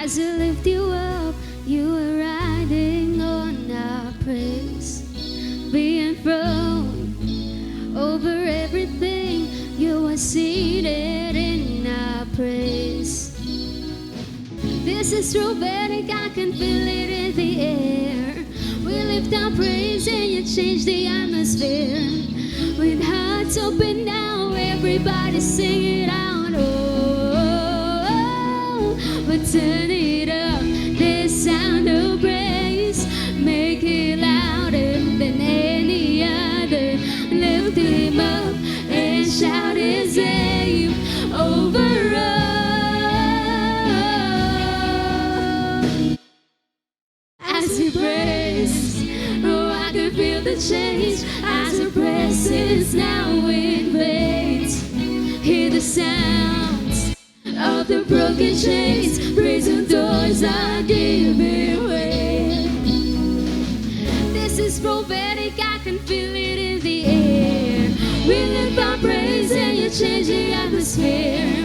As I lift you up, you are riding on our praise, being thrown over everything. You are seated in our praise. This is prophetic, I can feel it in the air. We lift our praise and you change the atmosphere. With hearts open now, everybody sing it out. Oh, but turn it up, this sound of praise. Make it louder than any other. Lift him up and shout his name over us. As we praise, oh, I can feel the change. As our presence now invades, hear the sounds of the broken chains. Prison doors are giving way. This is prophetic, I can feel it in the air. We lift our praise and you change the atmosphere.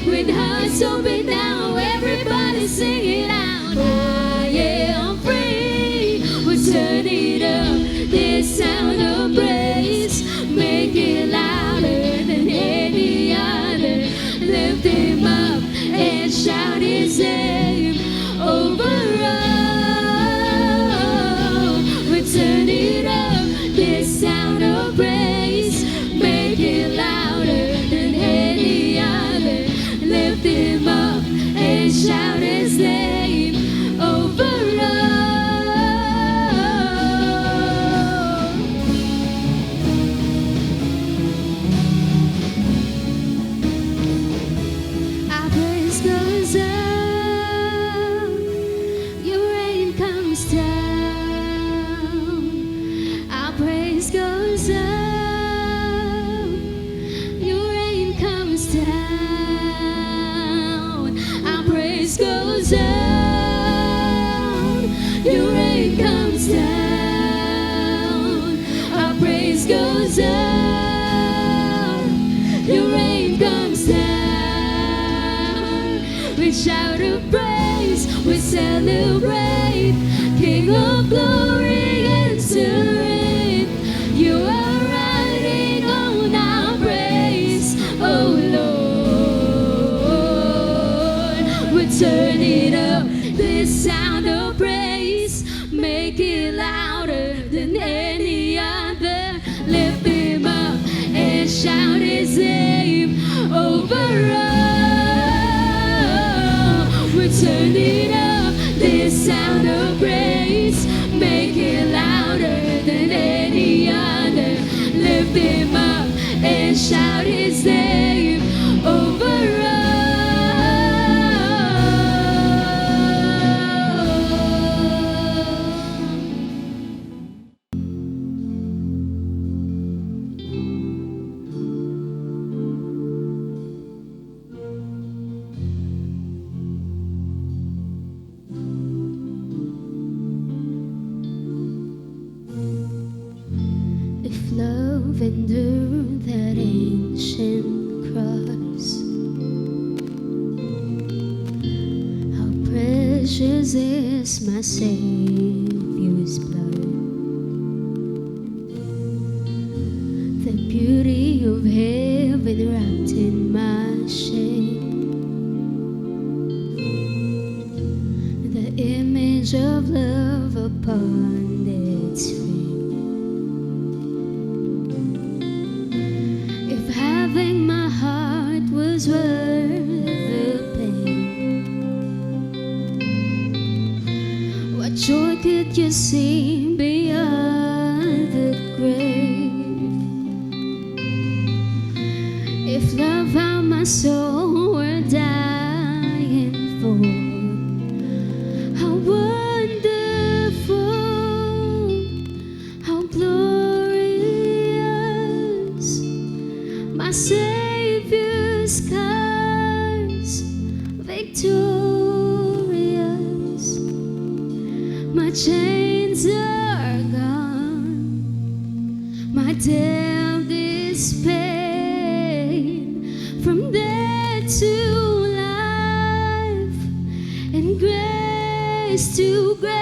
With hearts open now, everybody sing it out. I am free. We turn it up, this sound of praise. Make it louder than any other. Lift him up and shout his name over all. We turn it up, this sound of praise. Make it louder than any other. Lift him up and shout his name over all. Our praise goes up, your rain comes down. Our praise goes up, your rain comes down. Our praise goes up, your rain comes down. Our praise goes up, your rain comes down. We shout of praise, we celebrate. King of glory, enter in. You are riding on our praise, oh Lord. We turn it up, this sound of praise. Make it louder than any other. Lift him up and shout his name over all. We turn it up, this sound of praise. Make it louder than any other. Lift him up and shout his name over all. If love endured that ancient cross, how precious is my Savior's blood. The beauty of heaven wrapped in my shame, the image of love upon its frame. If having my heart was worth the pain, what joy could you see beyond the grave? If love found my soul were dying for, how wonderful, how glorious, my Savior's scars victorious. My chains are gone, my death is paid. From death to life and grace. grace to grace.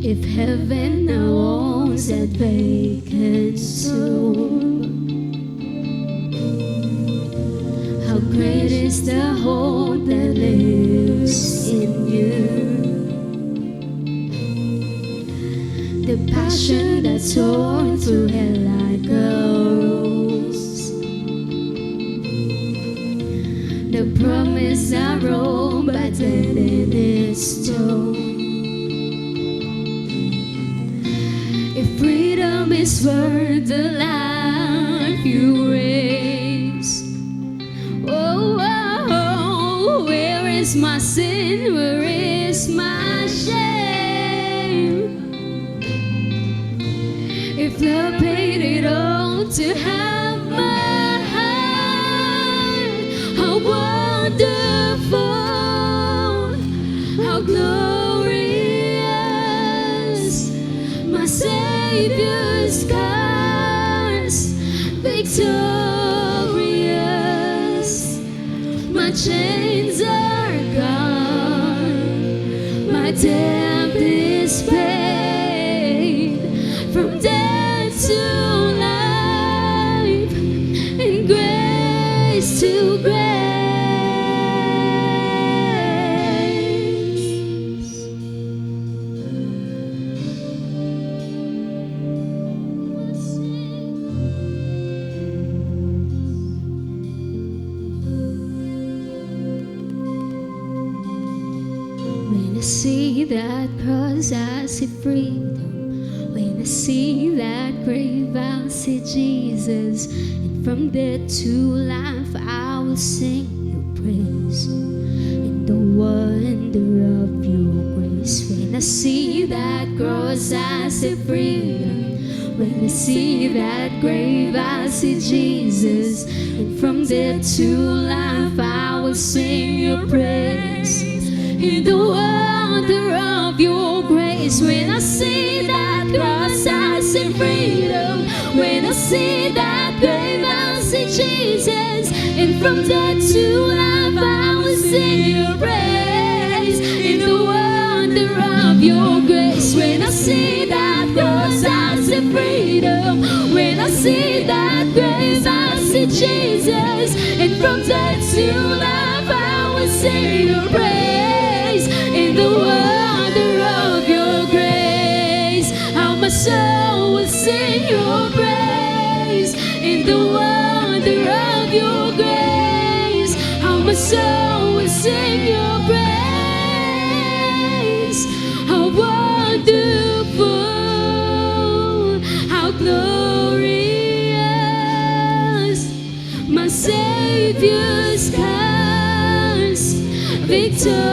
If heaven now owns that vacant soul, how great is the hope that lives in you. The passion that's torn through hell like a rose, the promise I wrote but dead in its stone. If freedom is worth the life you raise, oh, oh, oh, where is my sin? Where is my shame? If love paid it all to have my heart, how wonderful, how glorious, my Savior's scars, victorious. My chains are gone, my debt is paid. From death to life, and grace to grace. When I see that cross, I see freedom. When I see that grave, I'll see Jesus. And from death to life, I will sing your praise. In the wonder of your grace. When I see that cross, I see freedom. When I see that grave, I see Jesus. And from death to life, I will sing your praise. In the wonder of your grace. When I see that cross, I see freedom. When I see that grave, I see Jesus. And from death to life, I will sing your praise. In the wonder of your grace. When I see that cross, I see freedom. When I see that grave, I see Jesus. And from death to life, I will sing your praise. In the wonder of your grace, how my soul will sing your praise. In the wonder of your grace, how my soul will sing your praise. How wonderful, how glorious, my Savior's scars, victorious.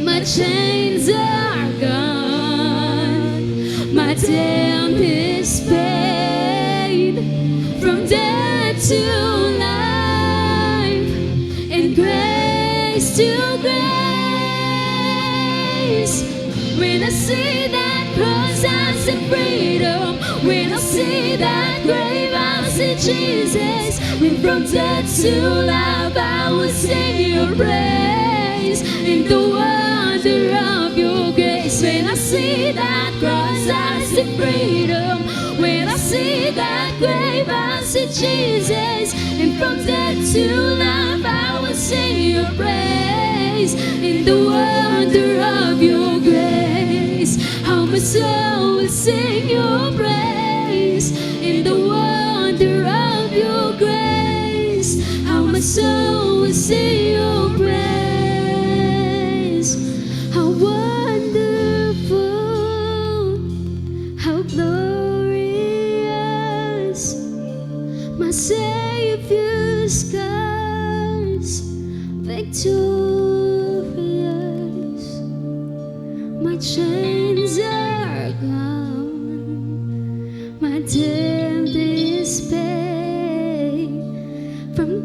My chains are gone, my debt is paid. From death to life, and grace to grace. When I see that cross, I see freedom. When I see that grave, I see Jesus. When from death to life, I will sing your praise. In the wonder of your grace. When I see that cross, I see freedom. When I see that grave, I see Jesus. And from death to life, I will sing your praise. In the wonder of your grace, how my soul will sing your praise. In the wonder of your grace, how my soul will sing your praise. How wonderful, how glorious, my Savior's scars, victorious. My chains are gone, my debt is paid. From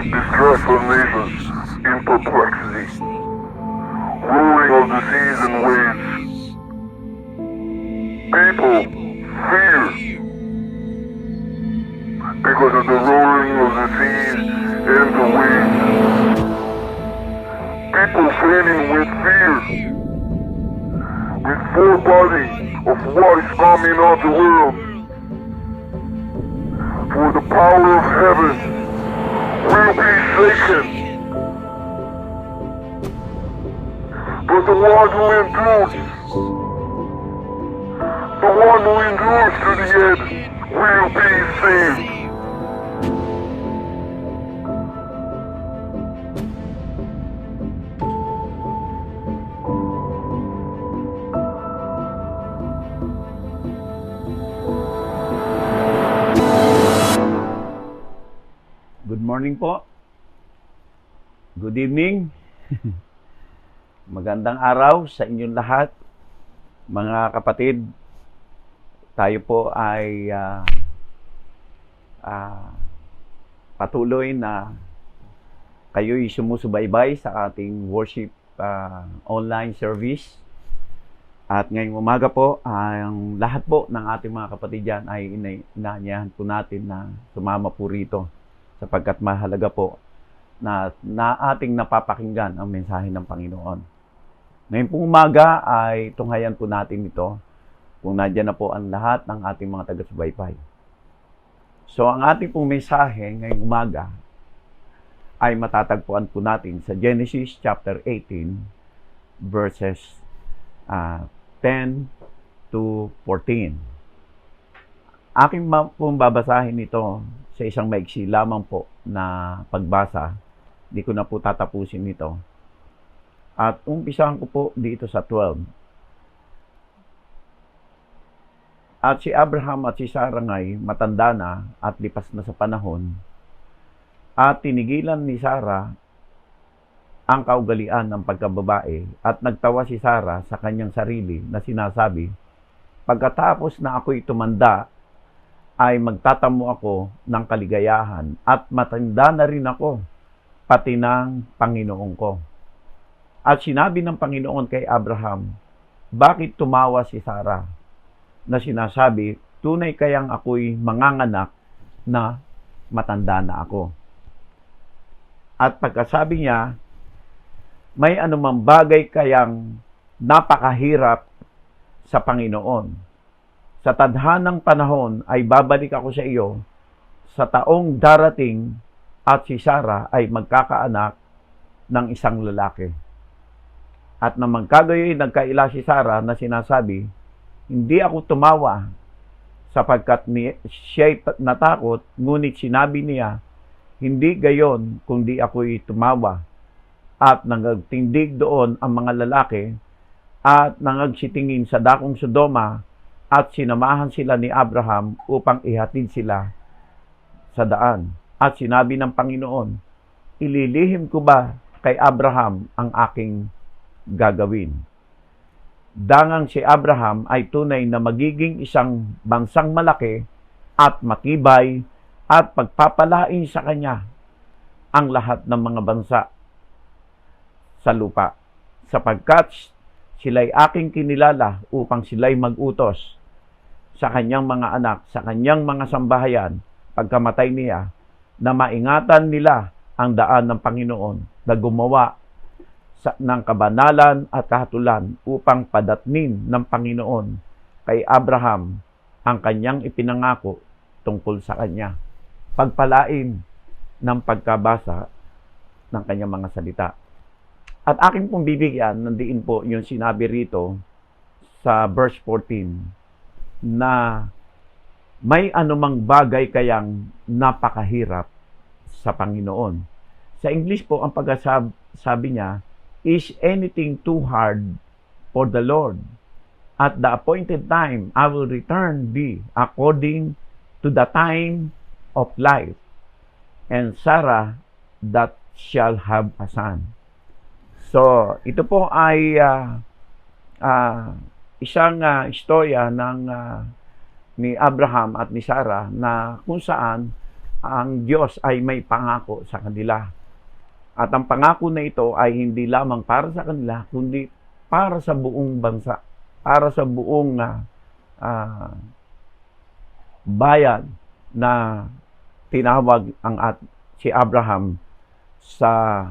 distressful nations in perplexity, rolling of the seas and waves. People fear because of the rolling of the seas and the waves. People flaming with fear, with foreboding of what is coming on the world. For the power of heaven will be shaken. But the one who endures to the end will be saved. Good morning po. Good evening. Magandang araw sa inyong lahat. Mga kapatid, tayo po ay patuloy na kayo'y sumusubaybay sa ating worship online service. At ngayong umaga po, ang lahat po ng ating mga kapatid dyan ay inaanyahan po natin na sumama po rito. Sapagkat mahalaga po na ating napapakinggan ang mensahe ng Panginoon. Ngayon pong umaga ay tunghayan po natin ito kung nandiyan na po ang lahat ng ating mga taga-subaybay. So ang ating pong mensahe ngayong umaga ay matatagpuan po natin sa Genesis chapter 18 verses 10 to 14. Aking pong babasahin ito sa isang maiksi lamang po na pagbasa. Hindi ko na po tatapusin ito. At umpisahan ko po dito sa 12. At si Abraham at si Sarah ngay matanda na at lipas na sa panahon. At tinigilan ni Sarah ang kaugalian ng pagkababae at nagtawa si Sarah sa kanyang sarili na sinasabi, pagkatapos na ako'y tumanda, ay magtatamo ako ng kaligayahan at matanda na rin ako, pati ng Panginoon ko. At sinabi ng Panginoon kay Abraham, bakit tumawa si Sarah? Na sinasabi, tunay kayang ako'y manganganak na matanda na ako. At pagkasabi niya, may anumang bagay kayang napakahirap sa Panginoon. Sa tadhanang panahon ay babalik ako sa iyo sa taong darating at si Sarah ay magkakaanak ng isang lalaki. At nang magkagayoy nagkaila si Sarah na sinasabi, hindi ako tumawa sapagkat siya'y natakot, ngunit sinabi niya, hindi gayon kundi ako'y tumawa. At nangagtindig doon ang mga lalaki at nangagsitingin sa dakong Sodoma at sinamahan sila ni Abraham upang ihatid sila sa daan. At sinabi ng Panginoon, ililihim ko ba kay Abraham ang aking gagawin? Dangang si Abraham ay tunay na magiging isang bansang malaki at matibay at pagpapalain sa kanya ang lahat ng mga bansa sa lupa. Sapagkat sila'y aking kinilala upang sila'y mag-utos sa kanyang mga anak, sa kanyang mga sambahayan, pagkamatay niya, na maingatan nila ang daan ng Panginoon na gumawa ng kabanalan at kahatulan upang padatnin ng Panginoon kay Abraham ang kanyang ipinangako tungkol sa kanya. Pagpalain ng pagkabasa ng kanyang mga salita. At aking pong bibigyan, nandiin po yung sinabi rito sa verse 14, na may anumang bagay kayang napakahirap sa Panginoon. Sa English po, ang pagsasabi niya, is anything too hard for the Lord? At the appointed time, I will return thee according to the time of life. And Sarah, that shall have a son. So, ito po ay isang istorya ng ni Abraham at ni Sarah na kung saan ang Diyos ay may pangako sa kanila. At ang pangako na ito ay hindi lamang para sa kanila, kundi para sa buong bansa, para sa buong bayan na tinawag si Abraham sa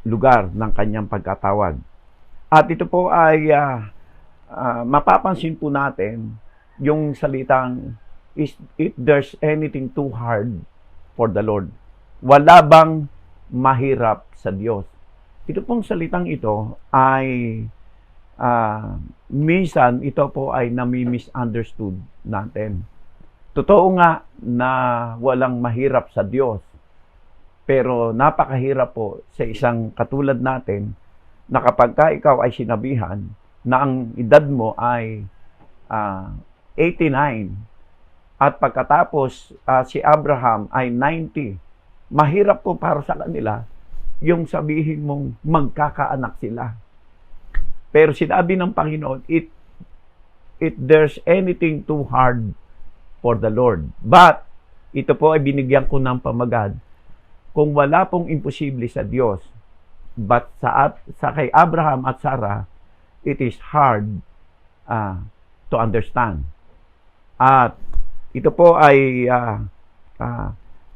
lugar ng kanyang pagkatawag. At ito po ay mapapansin po natin yung salitang, if there's anything too hard for the Lord. Wala bang mahirap sa Diyos? Ito pong salitang ito ay minsan ito po ay nami-misunderstood natin. Totoo nga na walang mahirap sa Diyos, pero napakahirap po sa isang katulad natin na kapag ikaw ay sinabihan na ang edad mo ay 89 at pagkatapos si Abraham ay 90, mahirap po para sa kanila yung sabihin mong magkakaanak sila. Pero sinabi ng Panginoon, if there's anything too hard for the Lord. But, ito po ay binigyan ko ng pamagad, kung wala pong imposible sa Diyos, but sa kay Abraham at Sarah, it is hard to understand. At ito po ay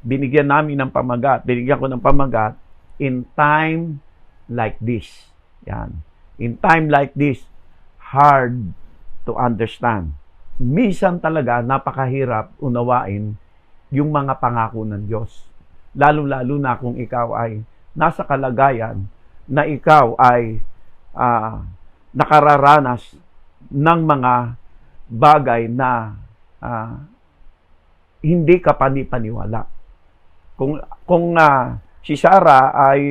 binigyan ko ng pamagat, in time like this. Yan. In time like this, hard to understand. Minsan talaga napakahirap unawain yung mga pangako ng Diyos. Lalo-lalo na kung ikaw ay nasa kalagayan na ikaw ay nakararanas ng mga bagay na hindi ka panipaniwala. Kung si Sarah ay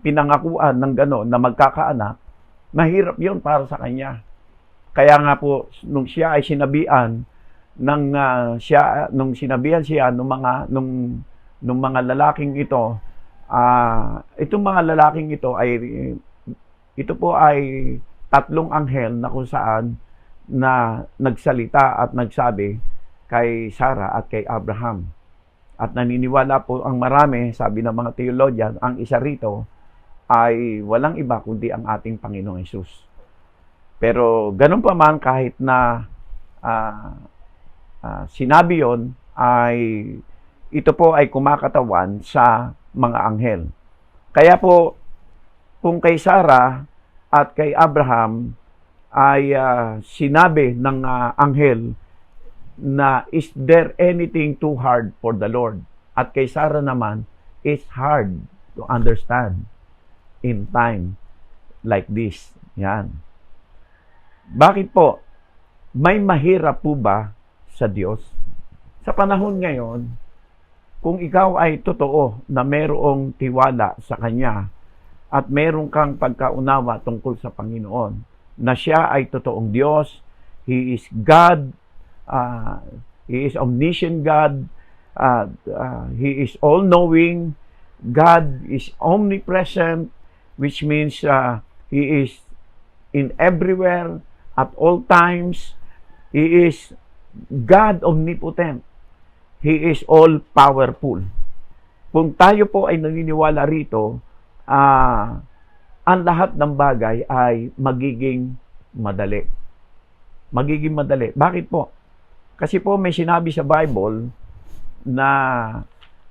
pinangakuan ng gano'n na magkakaanak, mahirap yun para sa kanya. Kaya nga po, nung siya ay sinabihan nung sinabihan siya nung mga lalaking ito, itong mga lalaking ito po ay tatlong anghel na kung saan na nagsalita at nagsabi kay Sarah at kay Abraham. At naniniwala po ang marami, sabi ng mga theologian, ang isa rito ay walang iba kundi ang ating Panginoong Hesus. Pero ganun pa man, kahit na sinabi yon, ay ito po ay kumakatawan sa mga anghel. Kaya po, kung kay Sarah at kay Abraham ay sinabi ng anghel na, is there anything too hard for the Lord? At kay Sarah naman, it's hard to understand in time like this. Yan. Bakit po? May mahirap po ba sa Diyos? Sa panahon ngayon, kung ikaw ay totoo na mayroong tiwala sa Kanya at mayroong kang pagkaunawa tungkol sa Panginoon, na siya ay totoong Diyos, He is God, He is omniscient God, He is all-knowing, God is omnipresent, which means He is in everywhere, at all times. He is God omnipotent. He is all-powerful. Kung tayo po ay naniniwala rito, ang lahat ng bagay ay magiging madali. Magiging madali. Bakit po? Kasi po may sinabi sa Bible na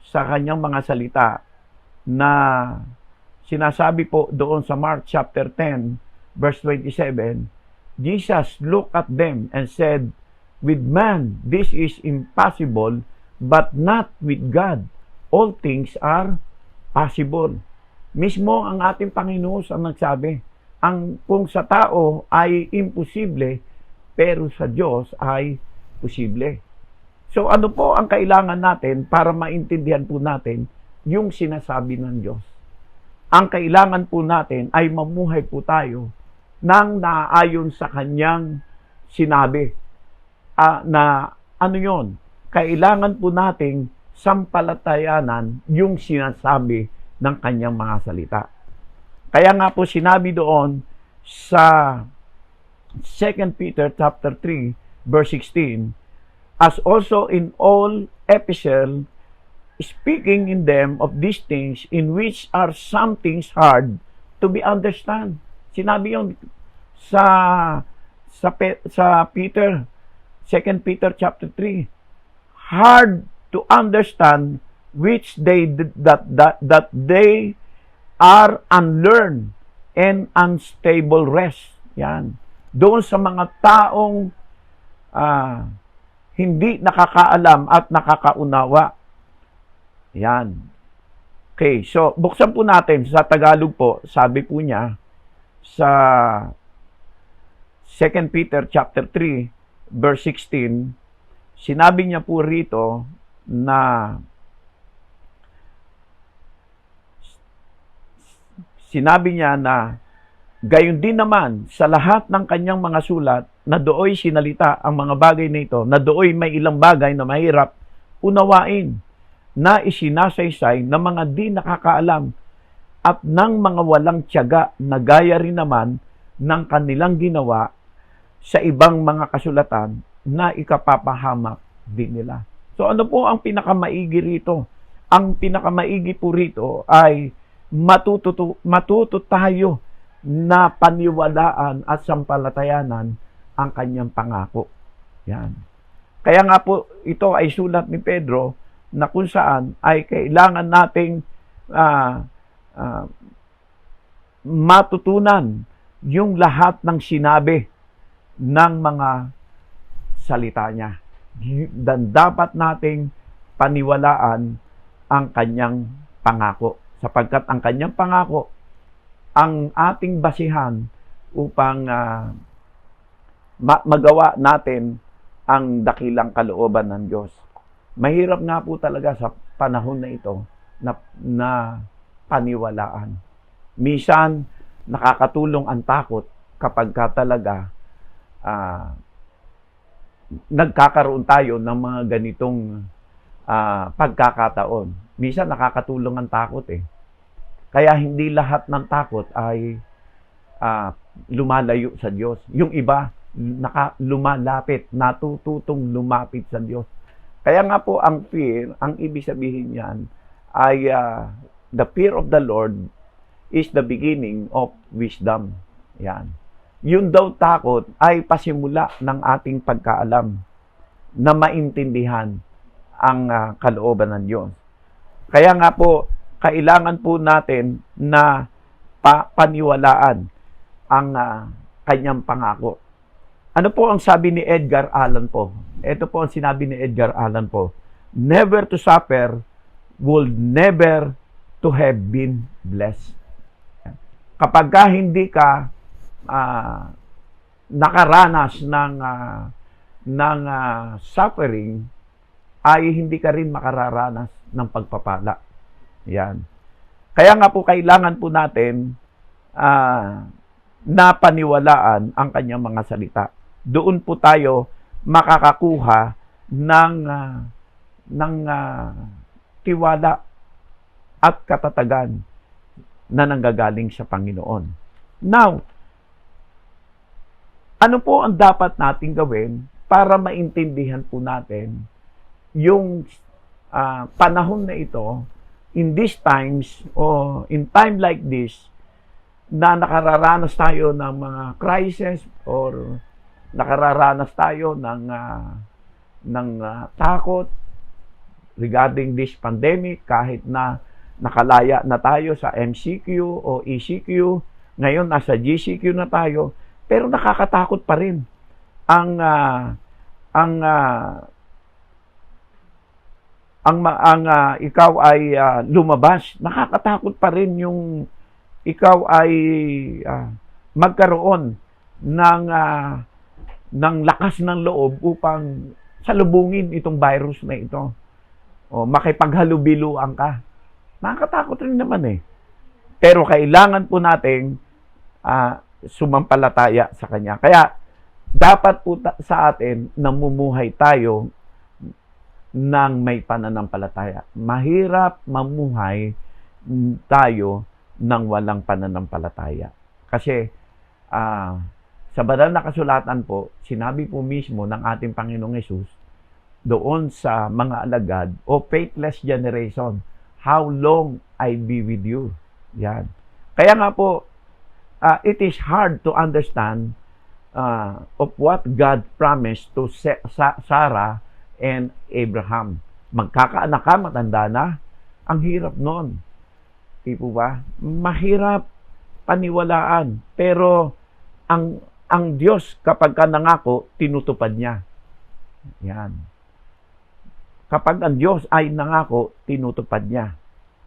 sa kanyang mga salita na sinasabi po doon sa Mark chapter 10 verse 27, Jesus looked at them and said, with man this is impossible, but not with God. All things are possible. Mismo ang ating Panginoon ang nagsabi, kung sa tao ay imposible, pero sa Diyos ay posible. So ano po ang kailangan natin para maintindihan po natin yung sinasabi ng Diyos? Ang kailangan po natin ay mamuhay po tayo nang naayon sa Kanyang sinabi. Na ano yon? Kailangan po nating sampalatayanan yung sinasabi ng Kanyang mga salita. Kaya nga po sinabi doon sa 2 Peter chapter 3 verse 16, as also in all epistle speaking in them of these things in which are some things hard to be understand. Sinabi yun sa Peter, 2 Peter chapter 3. Hard to understand, which that they are unlearned and unstable rest. Yan. Doon sa mga taong hindi nakakaalam at nakakaunawa. Yan. Okay, so buksan po natin sa Tagalog po, sabi po niya sa 2 Peter chapter 3 verse 16, sinabi niya po rito na gayon din naman sa lahat ng kanyang mga sulat na dooy sinalita ang mga bagay na ito, na dooy may ilang bagay na mahirap unawain, na isinasaysay ng mga di nakakaalam at ng mga walang tiyaga na gaya rin naman ng kanilang ginawa sa ibang mga kasulatan na ikapapahamak din nila. So ano po ang pinakamaigi rito? Ang pinakamaigi po rito ay matuto tayo na paniwalaan at sampalatayanan ang kanyang pangako. Yan. Kaya nga po ito ay sulat ni Pedro na kung saan ay kailangan nating matutunan yung lahat ng sinabi ng mga salita niya. Dan dapat nating paniwalaan ang kanyang pangako. Sapagkat ang kanyang pangako, ang ating basihan upang magawa natin ang dakilang kalooban ng Diyos. Mahirap nga po talaga sa panahon na ito na paniwalaan. Minsan, nakakatulong ang takot kapag talaga nagkakaroon tayo ng mga ganitong pagkakataon. Minsan, nakakatulong ang takot eh. Kaya hindi lahat ng takot ay lumalayo sa Diyos. Yung iba, lumalapit, natututong lumapit sa Diyos. Kaya nga po ang fear, ang ibig sabihin niyan ay the fear of the Lord is the beginning of wisdom. Yan. Yun daw takot ay pasimula ng ating pagkaalam na maintindihan ang kalooban ng Diyos. Kaya nga po, kailangan po natin na paniwalaan ang kanyang pangako. Ano po ang sabi ni Edgar Allan Poe? Ito po ang sinabi ni Edgar Allan Poe. Never to suffer would never to have been blessed. Kapag hindi ka nakaranas ng suffering, ay hindi ka rin makararanas ng pagpapala. Yan. Kaya nga po kailangan po natin na paniwalaan ang kanyang mga salita. Doon po tayo makakakuha ng tiwala at katatagan na nanggagaling sa Panginoon. Now, ano po ang dapat nating gawin para maintindihan po natin yung panahon na ito, in these times, o in time like this, na nakararanas tayo ng mga crisis or nakararanas tayo ng takot regarding this pandemic, kahit na nakalaya na tayo sa MCQ o ECQ, ngayon nasa GCQ na tayo, pero nakakatakot pa rin ang ikaw ay lumabas. Nakakatakot pa rin yung ikaw ay magkaroon ng lakas ng loob upang salubungin itong virus na ito. O makipaghalubiluan ka. Nakakatakot rin naman eh. Pero kailangan po nating sumampalataya sa Kanya. Kaya dapat po sa atin namumuhay tayo ng may pananampalataya. Mahirap mamuhay tayo ng walang pananampalataya. Kasi sa banal na kasulatan po, sinabi po mismo ng ating Panginoong Hesus doon sa mga alagad o faithless generation, how long I be with you. Yan. Kaya nga po, it is hard to understand of what God promised to Sarah and Abraham. Magkakaanak ka, matanda na. Ang hirap nun. Di po ba? Mahirap paniwalaan. Pero ang Diyos, kapag ka nangako, tinutupad niya. Yan. Kapag ang Diyos ay nangako, tinutupad niya.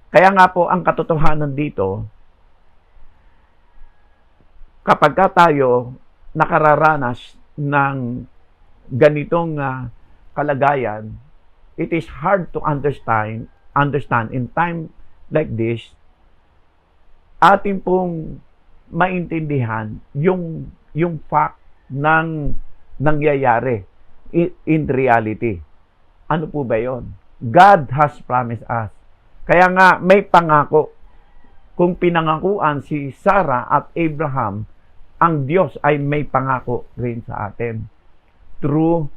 Kaya nga po, ang katotohanan dito, kapag ka tayo nakararanas ng ganitong kalagayan, it is hard to understand in time like this, atin pong maintindihan yung fact ng nangyayari in reality. Ano po ba yon? God has promised us. Kaya nga may pangako. Kung pinangakuan si Sarah at Abraham, ang Diyos ay may pangako rin sa atin through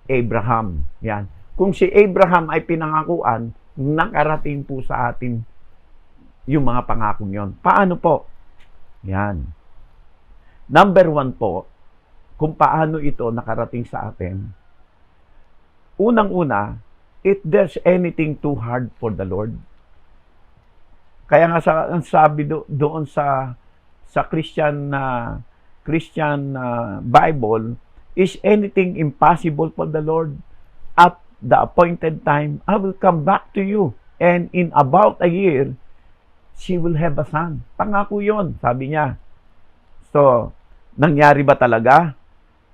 Abraham. Yan. Kung si Abraham ay pinangakuan, nakarating po sa atin yung mga pangako yon. Paano po? Yan. Number 1 po, kung paano ito nakarating sa atin. Unang-una, if there's anything too hard for the Lord. Kaya nga sabi doon sa Christian Bible, is anything impossible for the Lord? At the appointed time, I will come back to you. And in about a year, she will have a son. Pangako yun, sabi niya. So, nangyari ba talaga?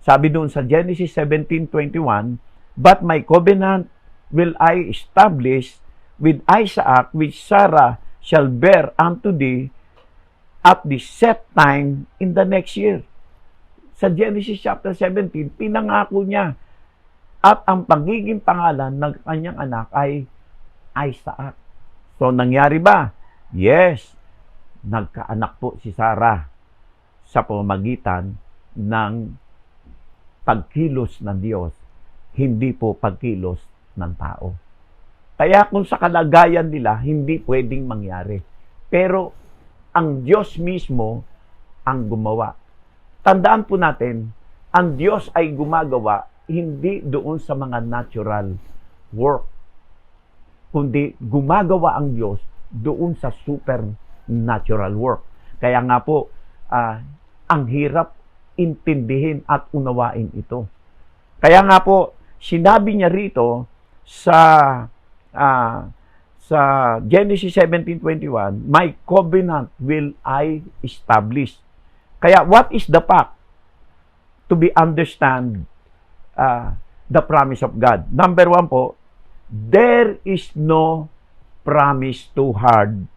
Sabi doon sa Genesis 17:21, but my covenant will I establish with Isaac, which Sarah shall bear unto thee at the set time in the next year. Sa Genesis chapter 17, pinangako niya. At ang pagiging pangalan ng kanyang anak ay Isaac. So, nangyari ba? Yes. Nagkaanak po si Sarah sa pamamagitan ng pagkilos ng Diyos, hindi po pagkilos ng tao. Kaya kung sa kalagayan nila, hindi pwedeng mangyari. Pero ang Diyos mismo ang gumawa. Tandaan po natin, ang Diyos ay gumagawa hindi doon sa mga natural work, kundi gumagawa ang Diyos doon sa supernatural work. Kaya nga po, ang hirap intindihin at unawain ito. Kaya nga po, sinabi niya rito sa Genesis 17:21, my covenant will I establish. Kaya what is the fact to be understand the promise of God? Number 1 po, there is no promise too hard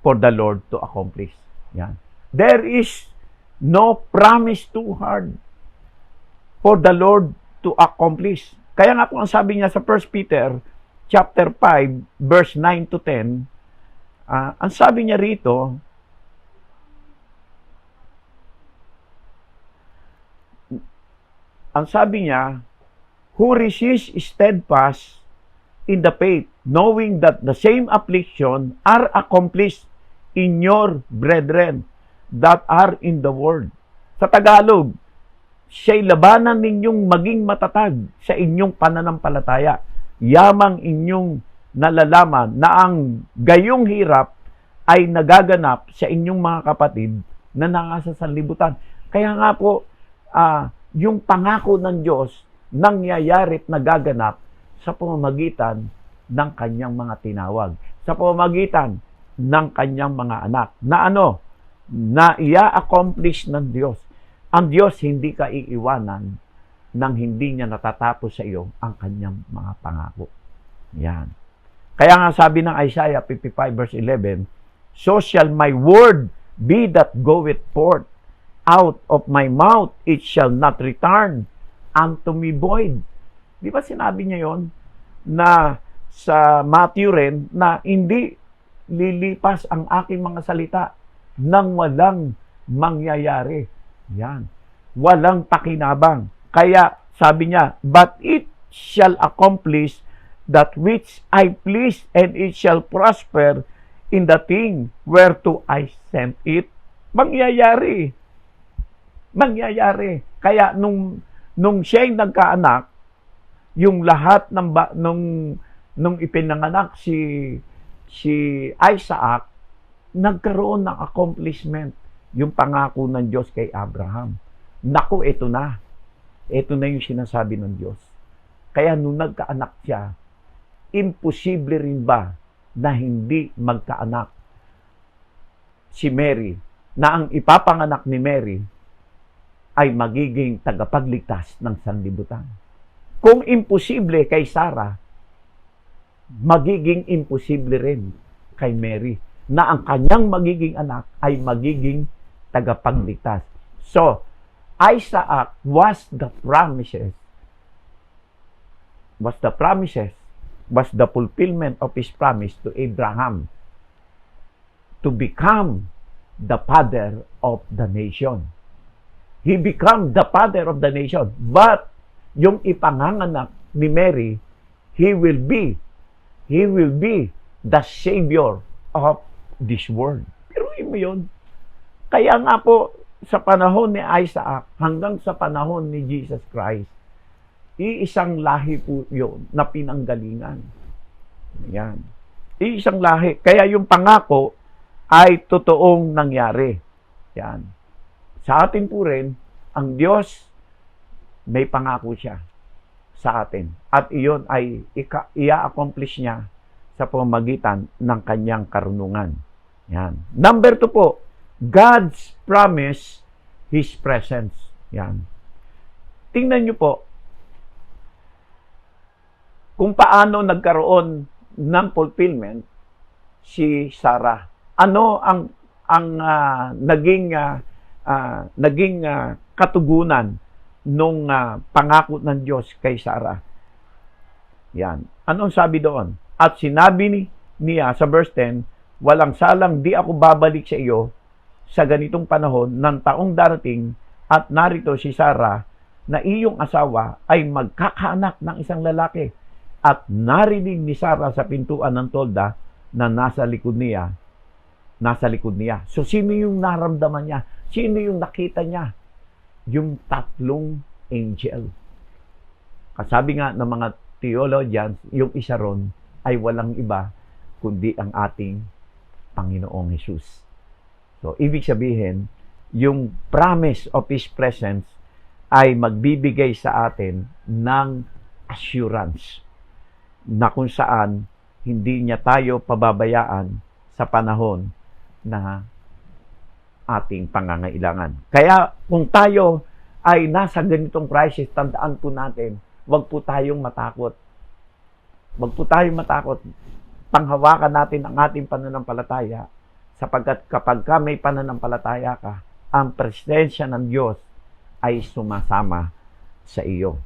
for the Lord to accomplish. Yan. There is no promise too hard for the Lord to accomplish. Kaya nga po ang sabi niya sa 1 Peter chapter 5 verse 9 to 10, ang sabi niya rito, who resist steadfast in the faith, knowing that the same affliction are accomplished in your brethren that are in the world. Sa Tagalog, siya'y labanan ninyong maging matatag sa inyong pananampalataya. Yamang inyong nalalaman na ang gayong hirap ay nagaganap sa inyong mga kapatid na nasa sanlibutan. Kaya nga po, yung pangako ng Diyos nangyayari at nagaganap sa pamamagitan ng kanyang mga tinawag, sa pamamagitan ng kanyang mga anak, na na i-accomplish ng Diyos. Ang Diyos hindi ka iiwanan nang hindi niya natatapos sa iyo ang kanyang mga pangako. Yan. Kaya nga sabi ng Isaiah 55 verse 11, so shall my word be that goeth forth out of my mouth, it shall not return unto me void. Di ba sinabi niya yon na sa Matthew rin, na hindi lilipas ang aking mga salita nang walang mangyayari. Yan. Walang pakinabang. Kaya sabi niya, but it shall accomplish that which I please, and it shall prosper in the thing whereto I sent it. Mangyayari. Mangyayari. Kaya nung siya'y nagkaanak, yung lahat nung ipinanganak si Isaac, nagkaroon ng accomplishment yung pangako ng Diyos kay Abraham. Naku, ito na. Ito na yung sinasabi ng Diyos. Kaya nung nagkaanak siya, imposible rin ba na hindi magkaanak si Mary, na ang ipapanganak ni Mary ay magiging tagapagligtas ng sanlibutan. Kung imposible kay Sarah, magiging imposible rin kay Mary, na ang kanyang magiging anak ay magiging tagapagligtas. So, Isaac was the fulfillment of his promise to Abraham to become the father of the nation. He became the father of the nation. But yung ipanganganak ni Mary, he will be the Savior of this world. Pero mo yun. Kaya nga po, sa panahon ni Isaac hanggang sa panahon ni Jesus Christ, iisang lahi po yun na pinanggalingan. Yan. Iisang lahi. Kaya yung pangako ay totoong nangyari. Yan. Sa atin po rin, ang Diyos may pangako siya sa atin. At iyon ay i-accomplish niya sa pamamagitan ng kanyang karunungan. Yan. Number 2 po, God's promise, His presence. Yan. Tingnan niyo po kung paano nagkaroon ng fulfillment si Sarah. Ano ang naging katugunan nung pangako ng Diyos kay Sarah? Yan. Anong sabi doon? At sinabi niya sa verse 10, walang salang di ako babalik sa iyo sa ganitong panahon ng taong darating, at narito si Sarah na iyong asawa ay magkakaanak ng isang lalaki. At narinig ni Sarah sa pintuan ng tolda na nasa likod niya. So, sino yung naramdaman niya? Sino yung nakita niya? Yung 3 angel. Kasabi nga ng mga theologians, yung isa ron ay walang iba kundi ang ating Panginoong Hesus. So, ibig sabihin, yung promise of His presence ay magbibigay sa atin ng assurance na kung saan hindi niya tayo pababayaan sa panahon na ating pangangailangan. Kaya kung tayo ay nasa ganitong crisis, tandaan po natin, wag po tayong matakot. Wag po tayong matakot. Panghawakan natin ang ating pananampalataya, sapagkat kapag ka may pananampalataya ka, ang presensya ng Diyos ay sumasama sa iyo.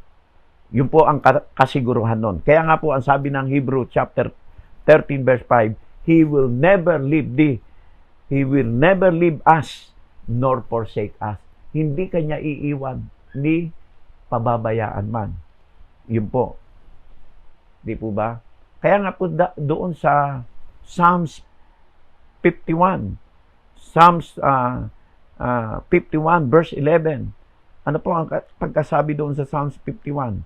Yun po ang kasiguruhan nun. Kaya nga po ang sabi ng Hebrew chapter 13 verse 5, He will never leave thee. He will never leave us nor forsake us. Hindi kanya iiwan ni pababayaan man. Yun po. Di po ba? Kaya nga po doon sa Psalms 51. Psalms 51 verse 11. Ano po ang pagkasabi doon sa Psalms 51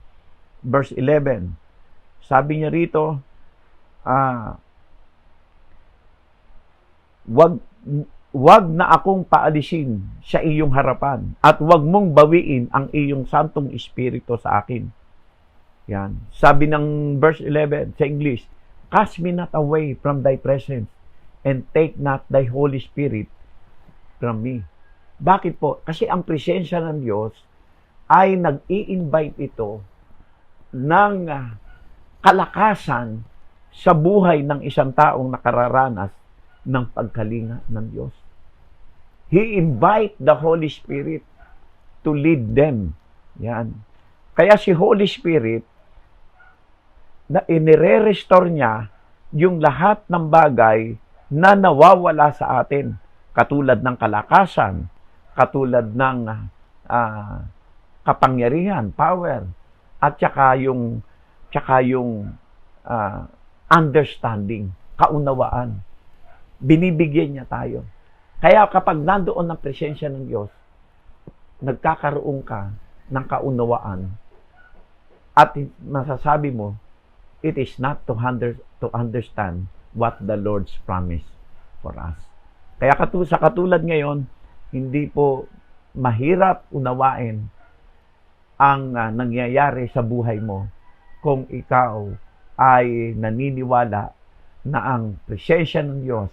verse 11? Sabi niya rito, wag na akong paalisin sa iyong harapan at wag mong bawiin ang iyong Santong Espiritu sa akin. Yan. Sabi ng verse 11 sa English, cast me not away from thy presence and take not thy Holy Spirit from me. Bakit po? Kasi ang presensya ng Diyos ay nag-i-invite ito ng kalakasan sa buhay ng isang taong nakararanas ng pagkalinga ng Diyos. He invite the Holy Spirit to lead them. Yan. Kaya si Holy Spirit, na inire-restore niya yung lahat ng bagay na nawawala sa atin. Katulad ng kalakasan, katulad ng kapangyarihan, power, at saka yung tsaka yung understanding, kaunawaan. Binibigyan niya tayo. Kaya kapag nandoon ang presensya ng Diyos, nagkakaroon ka ng kaunawaan at masasabi mo, it is not to understand what the Lord's promise for us. Kaya sa katulad ngayon, hindi po mahirap unawain ang nangyayari sa buhay mo kung ikaw ay naniniwala na ang presensya ng Diyos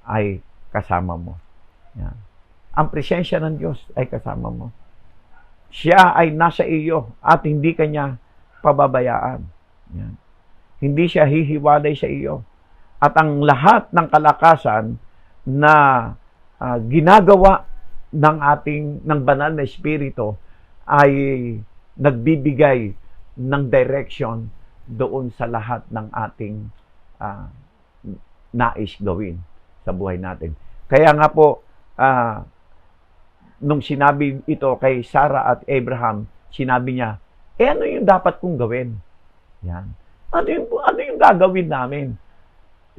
ay kasama mo. Yan. Ang presensya ng Diyos ay kasama mo. Siya ay nasa iyo at hindi kanya pababayaan. Yan. Hindi siya hihiwalay sa iyo. At ang lahat ng kalakasan na ginagawa ng banal na espiritu ay nagbibigay ng direction doon sa lahat ng ating nais gawin sa buhay natin. Kaya nga po, nung sinabi ito kay Sarah at Abraham, sinabi niya, ano yung dapat kong gawin? Yan. Ano yung gagawin namin?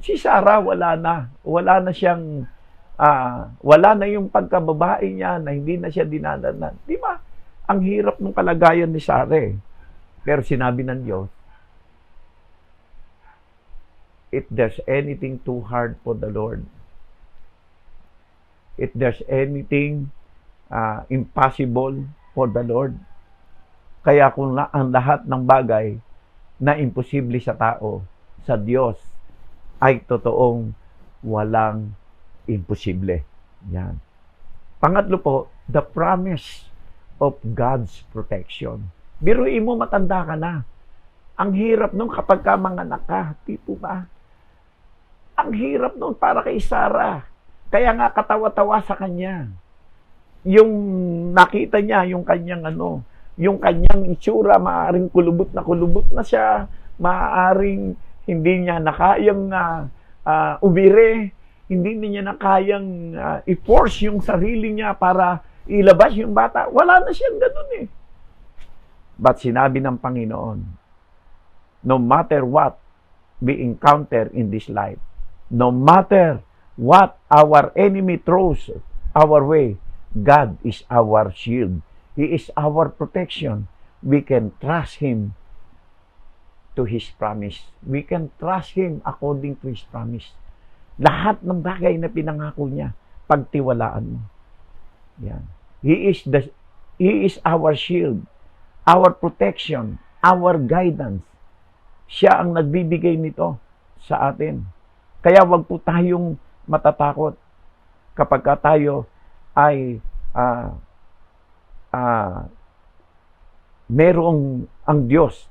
Si Sarah, wala na siyang, wala na yung pagkababae niya na hindi na siya dinadanan. Di ba? Ang hirap ng kalagayan ni Sarah. Pero sinabi ng Diyos, if there's anything too hard for the Lord, if there's anything impossible for the Lord, kaya kung ang lahat ng bagay na imposible sa tao, sa Diyos, ay totoong walang imposible. Yan. Pangatlo po, the promise of God's protection. Biruin mo, matanda ka na. Ang hirap nung kapag ka manganak ka, tipo ba? Ang hirap nung para kay Sarah. Kaya nga katawa-tawa sa kanya. Yung nakita niya, yung kanyang yung kanyang itsura, maaring kulubot na siya, maaring hindi niya nakayang umire, hindi niya nakayang i-force yung sarili niya para ilabas yung bata. Wala na siyang ganun But sinabi ng Panginoon, no matter what we encounter in this life, no matter what our enemy throws our way, God is our shield. He is our protection. We can trust Him to His promise. We can trust Him according to His promise. Lahat ng bagay na pinangako niya, pagtiwalaan mo. Yan. He is our shield, our protection, our guidance. Siya ang nagbibigay nito sa atin. Kaya wag po tayong matatakot kapag tayo ay merong ang Diyos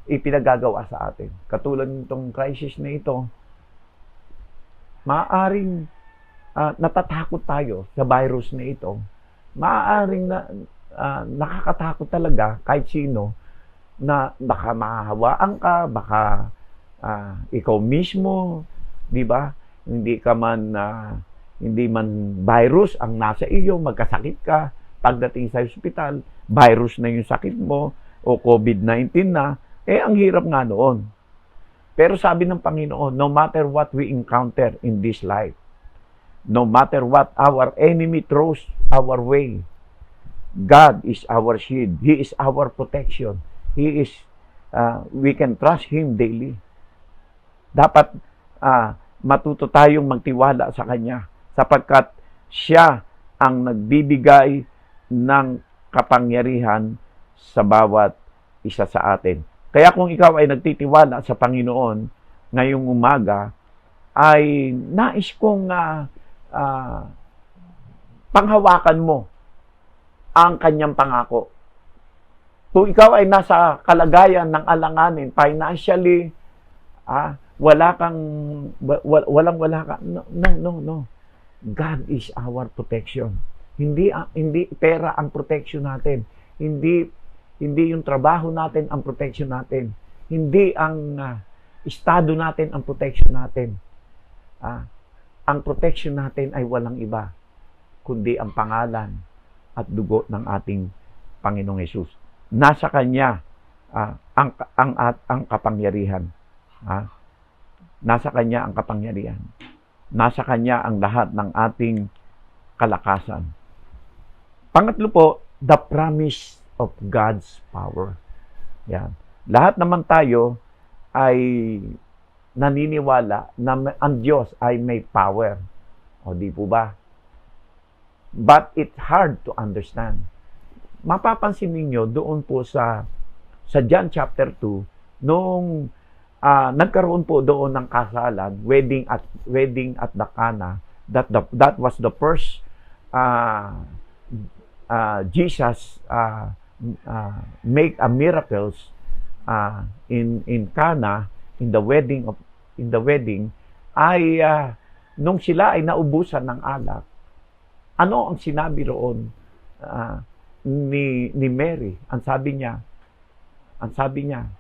ipinagagawa sa atin. Katulad nitong crisis na ito, maaaring natatakot tayo sa virus na ito. Maaaring nakakatakot talaga kahit sino na baka mahahawaan ka, baka ikaw mismo, di ba? Hindi man virus ang nasa iyo, magkasakit ka, pagdating sa ospital, virus na yung sakit mo, o COVID-19 na, ang hirap nga noon. Pero sabi ng Panginoon, no matter what we encounter in this life, no matter what our enemy throws our way, God is our shield. He is our protection. We can trust Him daily. Dapat matuto tayong magtiwala sa Kanya sapagkat Siya ang nagbibigay ng kapangyarihan sa bawat isa sa atin. Kaya kung ikaw ay nagtitiwala sa Panginoon ngayong umaga, ay nais kong panghawakan mo ang Kanyang pangako. Kung ikaw ay nasa kalagayan ng alanganin, financially, wala ka. No. God is our protection. Hindi pera ang protection natin. Hindi yung trabaho natin ang protection natin. Hindi ang estado natin ang protection natin. Ang protection natin ay walang iba kundi ang pangalan at dugo ng ating Panginoong Hesus. Nasa Kanya ang kapangyarihan. Ha? Nasa Kanya ang kapangyarihan. Nasa Kanya ang lahat ng ating kalakasan. Pangatlo po, the promise of God's power. Yan. Lahat naman tayo ay naniniwala na ang Diyos ay may power. O di po ba? But it's hard to understand. Mapapansin ninyo doon po sa John chapter 2, nung nagkaroon po doon ng kasalan, wedding at the Cana, that was the first Jesus make a miracles in Cana, in the wedding ay nung sila ay naubusan ng alak, ano ang sinabi roon ni Mary? Ang sabi niya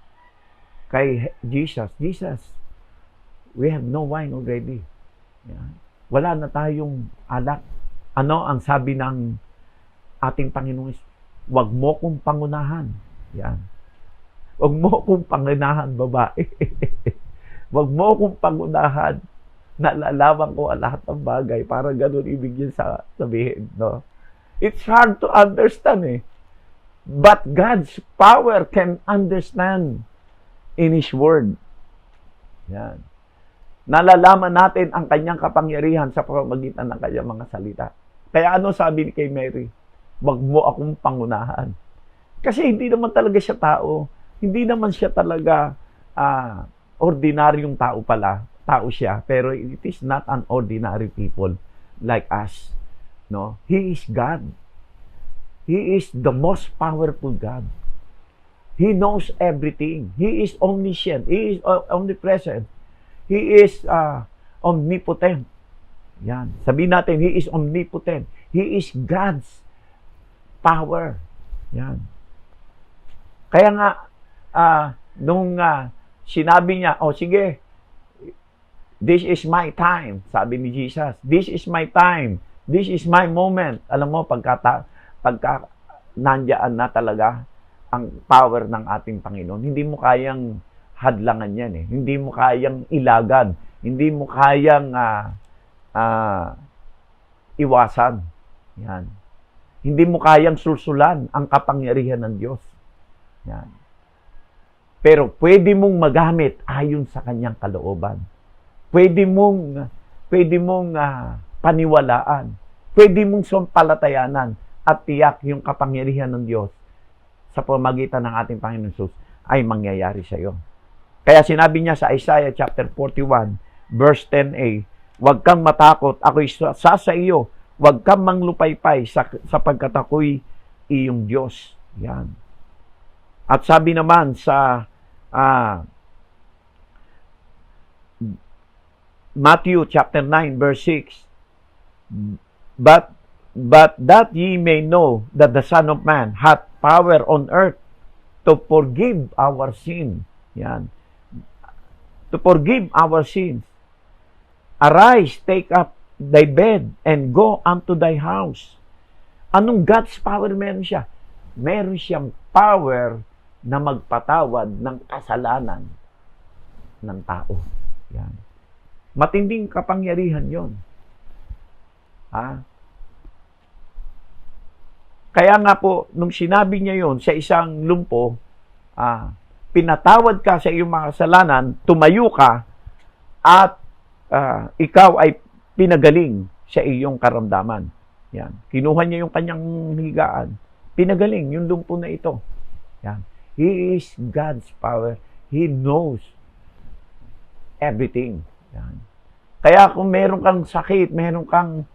kay Jesus, we have no wine already. Yan. Wala na tayong alak. Ano ang sabi ng ating Panginoon? Huwag mo kong pangunahan. Yan. Huwag mo kong pangunahan, babae. Huwag mo kong pangunahan. Nalalaman ko ang lahat ng bagay. Para ganun ibig yun sabihin. No? It's hard to understand But God's power can understand in His Word. Yan. Nalalaman natin ang Kanyang kapangyarihan sa pamamagitan ng Kanyang mga salita. Kaya ano sabi kay Mary? Huwag mo akong pangunahan. Kasi hindi naman talaga siya tao. Hindi naman siya talaga ordinaryong tao pala. Tao siya. Pero it is not an ordinary people like us. No? He is God. He is the most powerful God. He knows everything. He is omniscient. He is omnipresent. He is omnipotent. Yan. Sabihin natin, He is omnipotent. He is God's power. Yan. Kaya nga, nung sinabi niya, sige, this is my time. Sabi ni Jesus, this is my time. This is my moment. Alam mo, pagka nandiyan na talaga ang power ng ating Panginoon, hindi mo kayang hadlangan yan Hindi mo kayang ilagan. Hindi mo kayang iwasan. Yan. Hindi mo kayang sulsulan ang kapangyarihan ng Diyos. Yan. Pero pwede mong magamit ayon sa Kanyang kalooban. Pwede mong paniwalaan. Pwede mong sumpalatayanan at tiyak yung kapangyarihan ng Diyos sa pamagitan ng ating Panginoon Jesus ay mangyayari sa iyo. Kaya sinabi niya sa Isaiah chapter 41, verse 10a, huwag kang matakot, ako'y sa iyo. Huwag kang manglupaypay sapagkat ako'y iyong Diyos. Yan. At sabi naman sa Matthew chapter 9, verse 6, But that ye may know that the Son of Man hath power on earth to forgive our sin. Yan. To forgive our sins. Arise, take up thy bed, and go unto thy house. Anong God's power meron siya? Meron siyang power na magpatawad ng kasalanan ng tao. Yan. Matinding kapangyarihan yon. Kaya nga po, nung sinabi niya yon sa isang lumpo, pinatawad ka sa iyong mga kasalanan, tumayo ka, at ikaw ay pinagaling sa iyong karamdaman. Yan. Kinuha niya yung kanyang higaan. Pinagaling yung lumpo na ito. Yan. He is God's power. He knows everything. Yan. Kaya kung meron kang sakit, meron kang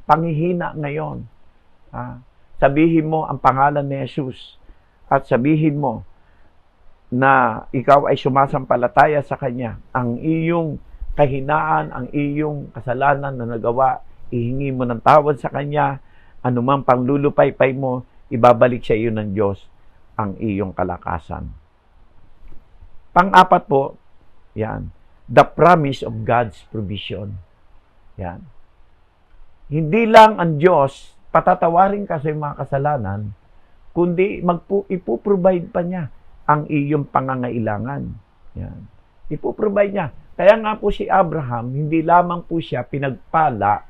panghihina ngayon, sabihin mo ang pangalan ni Jesus at sabihin mo na ikaw ay sumasampalataya sa Kanya. Ang iyong kahinaan, ang iyong kasalanan na nagawa, ihingi mo ng tawad sa Kanya, anumang panglulupaypay mo, ibabalik sa iyo ng Diyos ang iyong kalakasan. Pang-apat po, yan, the promise of God's provision. Yan. Hindi lang ang Diyos patatawarin ka sa mga kasalanan, kundi ipuprovide pa niya ang iyong pangangailangan. Yan. Ipoprovide niya. Kaya nga po si Abraham, hindi lamang po siya pinagpala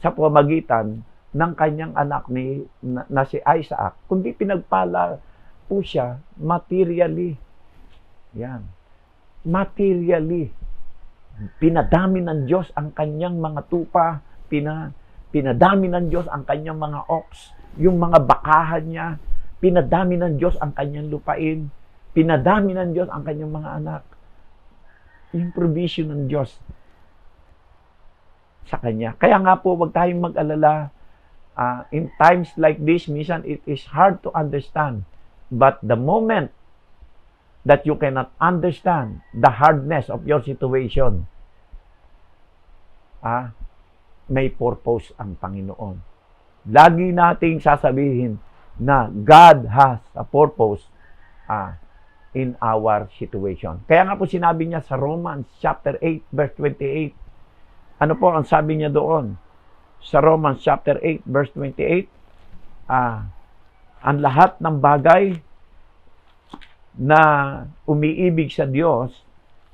sa pamamagitan ng kanyang anak na si Isaac, kundi pinagpala po siya materially. Yan. Materially. Pinadami ng Diyos ang kanyang mga tupa, pinadami ng Diyos ang kanyang mga ox, yung mga bakahan niya, pinadami ng Diyos ang kanyang lupain, pinadami ng Diyos ang kanyang mga anak. Yung provision ng Diyos sa kanya. Kaya nga po, wag tayong mag-alala. In times like this, minsan it is hard to understand. But the moment that you cannot understand the hardness of your situation, may purpose ang Panginoon. Lagi nating sasabihin na God has a purpose in our situation. Kaya nga po sinabi niya sa Romans chapter 8 verse 28. Ano po ang sabi niya doon? Sa Romans chapter 8 verse 28, ang lahat ng bagay na umiibig sa Diyos,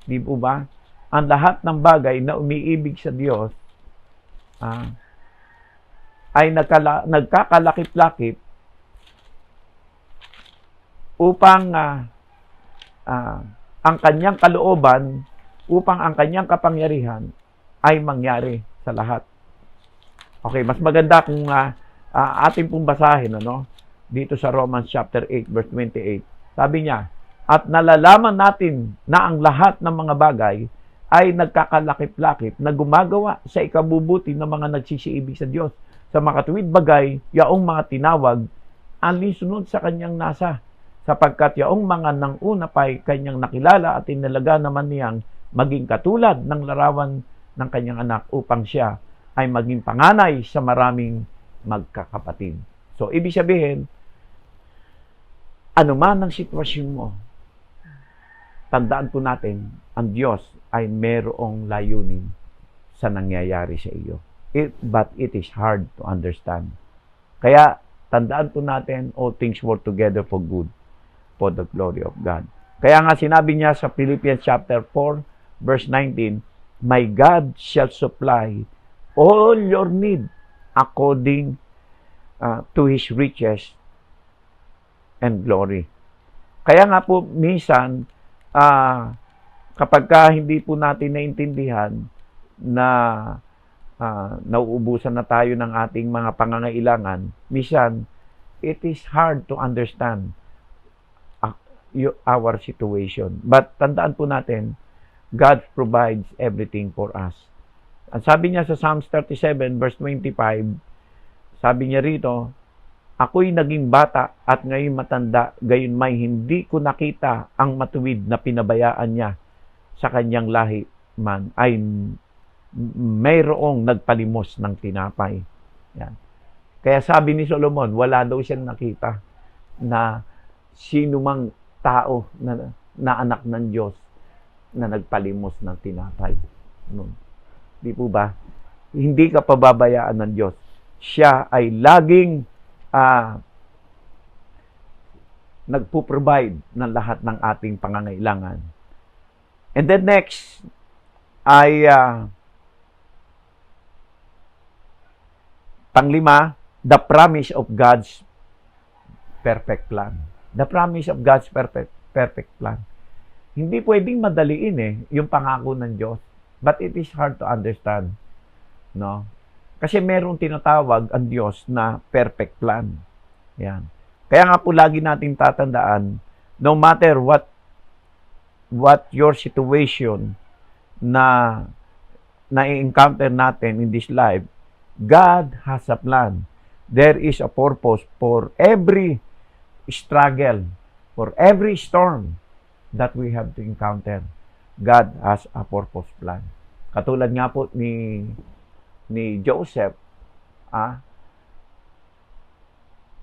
di po ba? Ang lahat ng bagay na umiibig sa Diyos ay nagkakalakip-lakip upang ang kanyang kalooban, upang ang kanyang kapangyarihan ay mangyari sa lahat. Okay, mas maganda kung ating pong basahin dito sa Romans chapter 8 verse 28. Sabi niya, at nalalaman natin na ang lahat ng mga bagay ay nagkakalakip-lakip na gumagawa sa ikabubuti ng mga nagsisiibig sa Diyos. Sa makatuwid bagay, yaong mga tinawag, alinsunod sa kanyang nasa, sapagkat yaong mga nang una pa'y kanyang nakilala at inalaga naman niyang maging katulad ng larawan ng kanyang anak upang siya ay maging panganay sa maraming magkakapatid. So, ibig sabihin, anuman ang sitwasyon mo, tandaan po natin, ang Diyos ay merong layunin sa nangyayari sa iyo. But it is hard to understand. Kaya, tandaan po natin, all things work together for good, for the glory of God. Kaya nga sinabi niya sa Philippians chapter 4, verse 19, my God shall supply all your need according to His riches and glory. Kaya nga po, minsan, kapag hindi po natin naintindihan na nauubusan na tayo ng ating mga pangangailangan, minsan, it is hard to understand our situation. But tandaan po natin, God provides everything for us. Ang sabi niya sa Psalms 37 verse 25, sabi niya rito, ako'y naging bata at ngayon matanda, gayon may hindi ko nakita ang matuwid na pinabayaan niya sa kanyang lahi man ay mayroong nagpalimos ng tinapay. Yan. Kaya sabi ni Solomon, wala daw siyang nakita na sino mang tao na anak ng Diyos na nagpalimos ng tinapay. Di po ba? Hindi ka pababayaan ng Diyos. Siya ay laging nagpo-provide ng lahat ng ating pangangailangan. And then next ay panglima, the promise of God's perfect plan. The promise of God's perfect plan. Hindi pwedeng madaliin yung pangako ng Diyos. But it is hard to understand. No? Kasi merong tinatawag ang Diyos na perfect plan. Yan. Kaya nga po lagi nating tatandaan, no matter what your situation na na-encounter natin in this life, God has a plan. There is a purpose for every struggle, for every storm that we have to encounter. God has a purpose plan. Katulad nga po ni Joseph,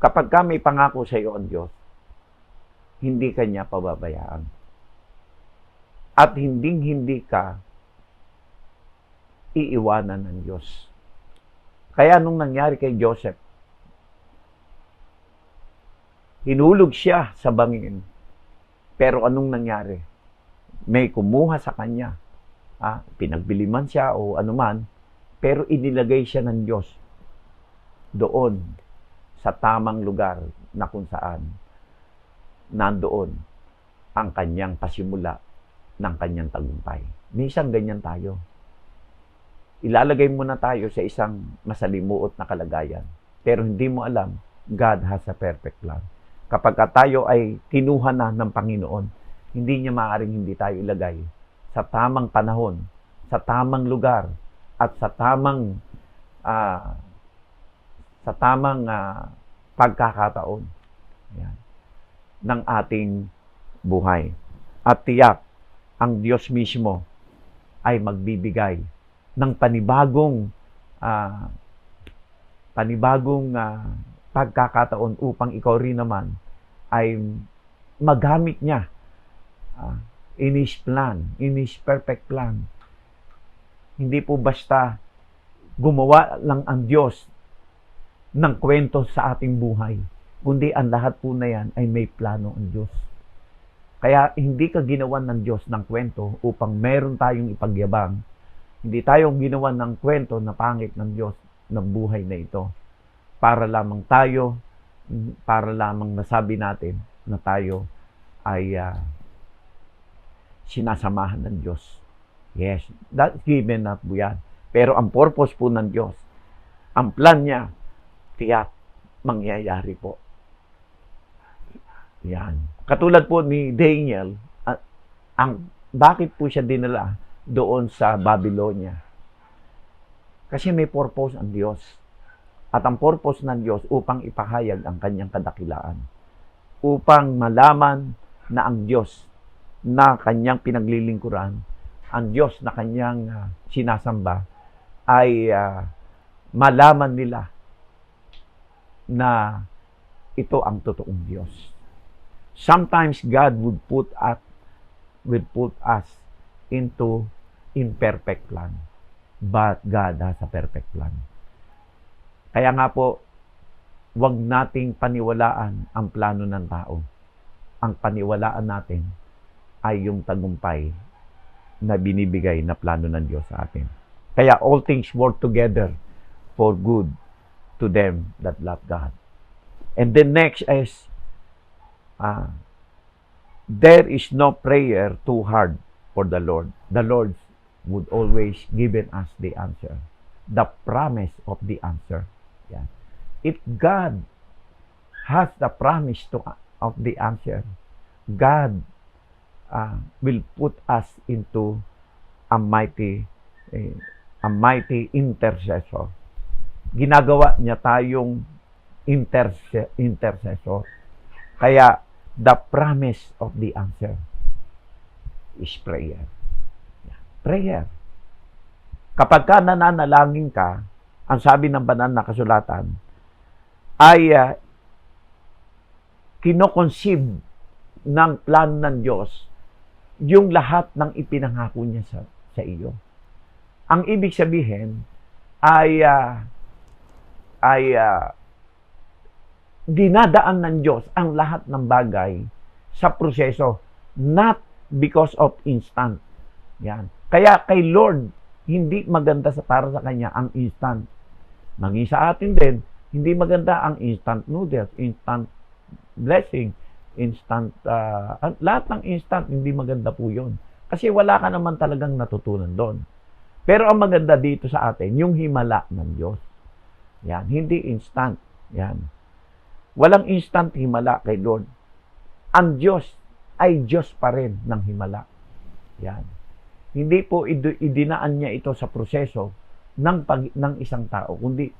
kapag ka may pangako sa iyo ang Diyos, hindi kanya pababayaan. At hindi ka iiwanan ng Diyos. Kaya nung nangyari kay Joseph, hinulog siya sa bangin Pero anong nangyari? May kumuha sa kanya. Pinagbili man siya o anuman, pero inilagay siya ng Diyos doon sa tamang lugar na kung saan nandoon ang kanyang pasimula ng kanyang tagumpay. Minsan ganyan tayo. Ilalagay mo na tayo sa isang masalimuot na kalagayan. Pero hindi mo alam, God has a perfect plan. Kapag tayo ay kinuha na ng Panginoon, hindi niya maaaring hindi tayo ilagay sa tamang panahon, sa tamang lugar, at sa tamang pagkakataon ng ating buhay. At tiyak, ang Diyos mismo ay magbibigay ng panibagong pagkakataon upang ikaw rin naman ay magamit niya in His plan, in His perfect plan. Hindi po basta gumawa lang ang Diyos ng kwento sa ating buhay, kundi ang lahat po na yan ay may plano ang Diyos. Kaya hindi ka ginawan ng Diyos ng kwento upang meron tayong ipagyabang. Hindi tayo ginawan ng kwento na pangit ng Diyos ng buhay na ito. Para lamang nasabi natin na tayo ay sinasamahan ng Diyos. Yes, that's given na po yan. Pero ang purpose po ng Diyos, ang plan niya, tiyak, mangyayari po. Yan. Katulad po ni Daniel, bakit po siya dinala doon sa Babylonia? Kasi may purpose ang Diyos. At ang purpose ng Diyos upang ipahayag ang kanyang kadakilaan. Upang malaman na ang Diyos na kanyang pinaglilingkuran, ang Diyos na kanyang sinasamba, ay malaman nila na ito ang totoong Diyos. Sometimes God would put us into imperfect plan. But God has a perfect plan. Kaya nga po, wag nating paniwalaan ang plano ng tao. Ang paniwalaan natin ay yung tagumpay na binibigay na plano ng Diyos sa atin. Kaya all things work together for good to them that love God. And then next is, there is no prayer too hard for the Lord. The Lord would always given us the answer. The promise of the answer. Yeah. If God has the promise of the answer, God will put us into a mighty intercessor. Ginagawa niya tayong intercessor. Kaya the promise of the answer is prayer. Prayer. Kapag ka nananalangin ka, ang sabi ng banal na kasulatan, ay kinoconceive ng plan ng Diyos yung lahat ng ipinangako niya sa iyo. Ang ibig sabihin ay dinadaan ng Diyos ang lahat ng bagay sa proseso, not because of instant. Yan. Kaya kay Lord, hindi maganda para sa Kanya ang instant. Maging sa atin din, hindi maganda ang instant noodles, instant blessing, instant, lahat ng instant, hindi maganda po yun. Kasi wala ka naman talagang natutunan doon. Pero ang maganda dito sa atin, yung himala ng Diyos. Yan, hindi instant. Yan. Walang instant himala kay Lord. Ang Diyos ay Diyos pa rin ng himala. Yan. Hindi po idinaan niya ito sa proseso ng isang tao, kundi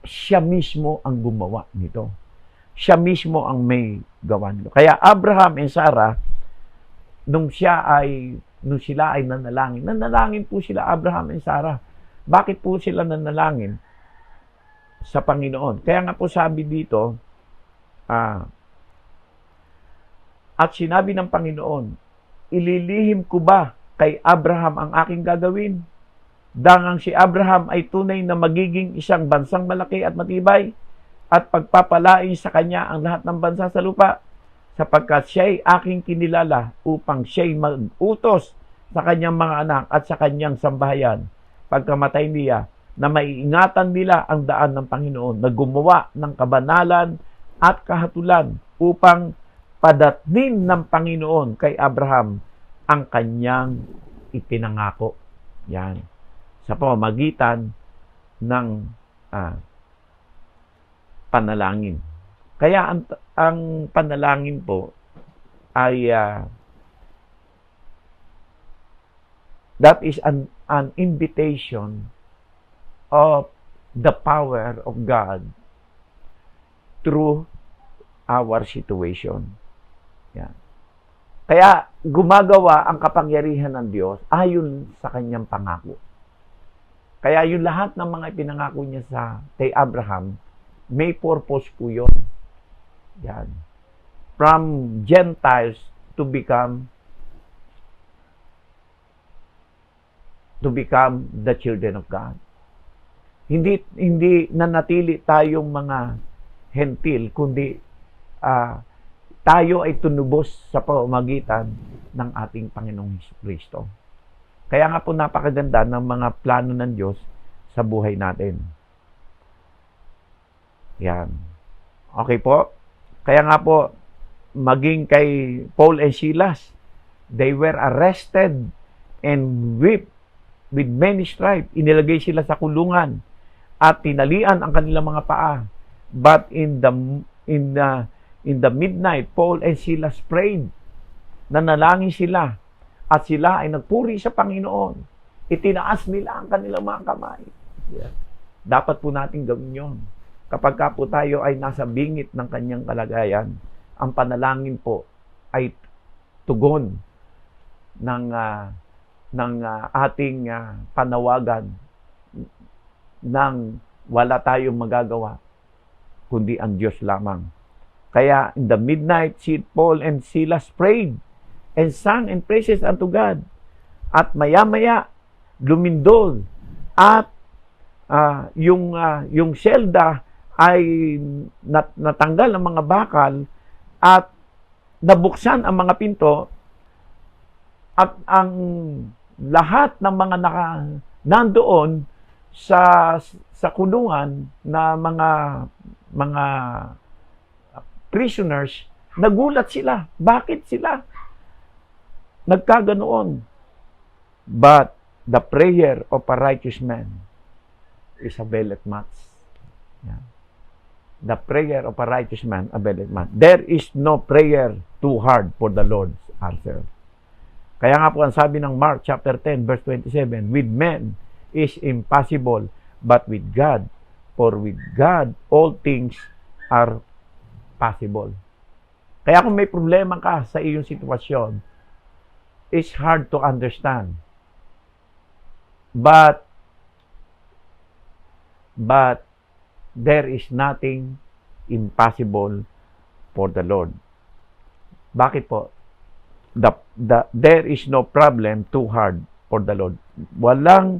siya mismo ang gumawa nito. Siya mismo ang may gawa nito. Kaya Abraham and Sarah, nung sila ay nanalangin po sila, Abraham and Sarah. Bakit po sila nanalangin sa Panginoon? Kaya nga po sabi dito, at sinabi ng Panginoon, ililihim ko ba kay Abraham ang aking gagawin? Dangang si Abraham ay tunay na magiging isang bansang malaki at matibay at pagpapalain sa kanya ang lahat ng bansa sa lupa. sapagkat siya'y aking kinilala upang siya'y mag-utos sa kanyang mga anak at sa kanyang sambahayan pagkamatay niya, na maiingatan nila ang daan ng Panginoon, na gumawa ng kabanalan at kahatulan upang padatnin ng Panginoon kay Abraham ang kanyang ipinangako. Yan. Sa pamamagitan ng panalangin. Kaya ang panalangin po ay that is an invitation of the power of God through our situation. Yan. Kaya gumagawa ang kapangyarihan ng Diyos ayon sa kanyang pangako. Kaya yung lahat ng mga ipinangako niya kay Abraham, may purpose po yun. Yan. From Gentiles to become the children of God. Hindi nanatili tayong mga hentil, kundi tayo ay tunubos sa pamamagitan ng ating Panginoong Kristo. Kaya nga po napakaganda ng mga plano ng Diyos sa buhay natin. Yan. Okay po? Kaya nga po, maging kay Paul and Silas, they were arrested and whipped with many stripes. Inilagay sila sa kulungan at tinalian ang kanilang mga paa. But in the midnight, Paul and Silas prayed. Nanalangin sila at sila ay nagpuri sa Panginoon. Itinaas nila ang kanilang mga kamay. Yeah. Dapat po natin gawin yun. Kapag ka po tayo ay nasa bingit ng kanyang kalagayan, ang panalangin po ay tugon ng ating panawagan nang wala tayong magagawa kundi ang Diyos lamang. Kaya in the midnight, Paul and Silas prayed and sang and praises unto God. At maya-maya, lumindol. At yung selda ay natanggal ang mga bakal at nabuksan ang mga pinto at ang lahat ng mga nandoon sa kulungan na mga prisoners, nagulat sila. Bakit sila nagkaganoon? But the prayer of a righteous man is availeth much. Yeah. The prayer of a righteous man availeth much. There is no prayer too hard for the Lord's answer. Kaya nga po ang sabi ng Mark chapter 10 verse 27, with men is impossible, but with God, for with God all things are possible. Kaya kung may problema ka sa iyong sitwasyon, it's hard to understand. But there is nothing impossible for the Lord. Bakit po? There is no problem too hard for the Lord. Walang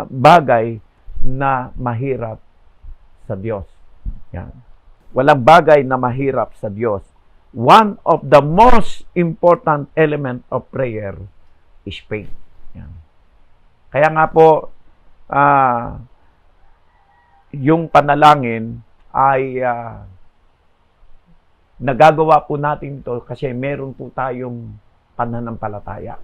bagay na mahirap sa Diyos. Yan. Walang bagay na mahirap sa Diyos. One of the most important element of prayer is faith. Yan. Kaya nga po, yung panalangin ay nagagawa po natin ito kasi meron po tayong pananampalataya.